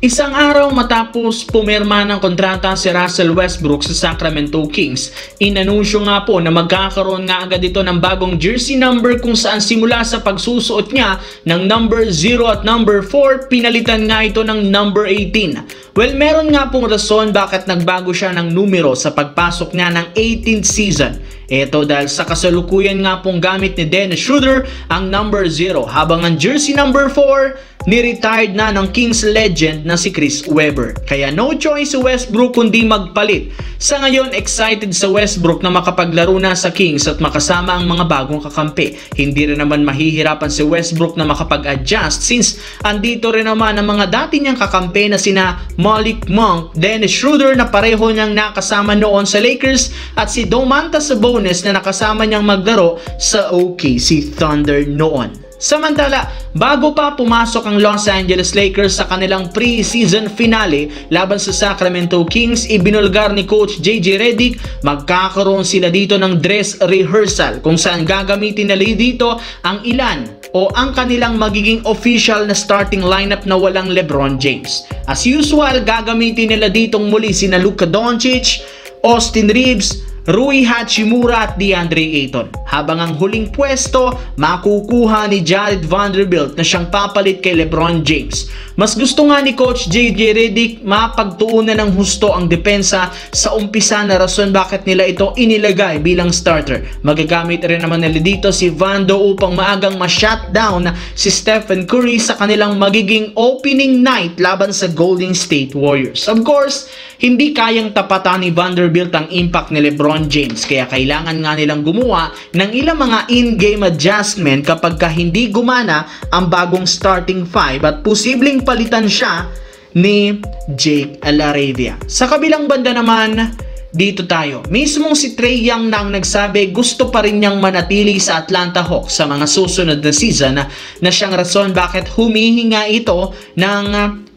Isang araw matapos pumirma ng kontrata si Russell Westbrook sa Sacramento Kings, inanunsyo nga po na magkakaroon nga agad ito ng bagong jersey number kung saan simula sa pagsusuot niya ng number 0 at number 4, pinalitan nga ito ng number 18. Well, meron nga pong rason bakit nagbago siya ng numero sa pagpasok niya ng 18th season. Ito dahil sa kasalukuyan nga pong gamit ni Dennis Schroeder ang number 0, habang ang jersey number 4 ni-retired na ng Kings legend na si Chris Webber. Kaya no choice si Westbrook kundi magpalit. Sa ngayon, excited sa Westbrook na makapaglaro na sa Kings at makasama ang mga bagong kakampi. Hindi rin naman mahihirapan si Westbrook na makapag-adjust since andito rin naman ang mga dati niyang kakampi na sina Malik Monk, Dennis Schroeder na pareho niyang nakasama noon sa Lakers at si Domantas Sabonis na nakasama niyang maglaro sa OKC Thunder noon. Samantala, bago pa pumasok ang Los Angeles Lakers sa kanilang pre-season finale laban sa Sacramento Kings, ibinulgar ni Coach JJ Redick magkakaroon sila dito ng dress rehearsal kung saan gagamitin nila dito ang ilan o ang kanilang magiging official na starting lineup na walang LeBron James. As usual, gagamitin nila ditong muli sina Luka Doncic, Austin Reeves, Rui Hachimura at DeAndre Ayton. Habang ang huling pwesto, makukuha ni Jared Vanderbilt na siyang papalit kay LeBron James. Mas gusto nga ni Coach JJ Redick mapagtuunan ng husto ang depensa sa umpisa na rason bakit nila ito inilagay bilang starter. Magagamit rin naman nila dito si Vando upang maagang ma-shutdown si Stephen Curry sa kanilang magiging opening night laban sa Golden State Warriors. Of course, hindi kayang tapatan ni Vanderbilt ang impact ni LeBron James, kaya kailangan nga nilang gumawa ng ilang mga in-game adjustment kapag hindi gumana ang bagong starting 5 at posibleng palitan siya ni Jake LaRavia. Sa kabilang banda naman, dito tayo. Mismong si Trae Young na ang nagsabi gusto pa rin niyang manatili sa Atlanta Hawks sa mga susunod na season na siyang rason bakit humihinga ito ng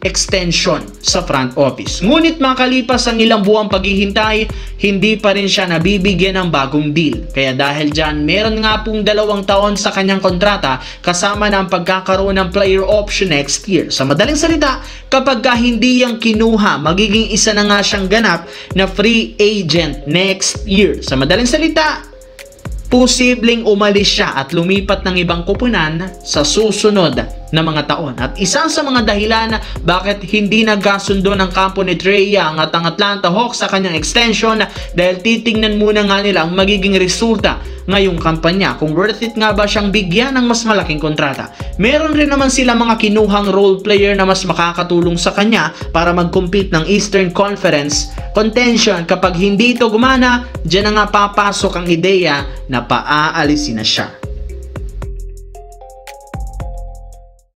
extension sa front office. Ngunit makalipas ang ilang buwang paghihintay, hindi pa rin siya nabibigyan ng bagong deal. Kaya dahil dyan, meron nga pong 2 taon sa kanyang kontrata kasama na ang pagkakaroon ng player option next year. Sa madaling salita, kapag hindi yang kinuha, magiging isa na nga siyang ganap na free agent next year. Sa madaling salita, posibleng umalis siya at lumipat ng ibang koponan sa susunod na mga taon. At isa sa mga dahilan bakit hindi nagkasundo ng kampo ni Trae Young at ang Atlanta Hawks sa kanyang extension dahil titingnan muna nga nila ang magiging resulta ngayong kampanya, kung worth it nga ba siyang bigyan ng mas malaking kontrata. Meron rin naman sila mga kinuhang role player na mas makakatulong sa kanya para mag-compete ng Eastern Conference contention. Kapag hindi ito gumana, dyan na nga papasok ang ideya na paaalisin na siya.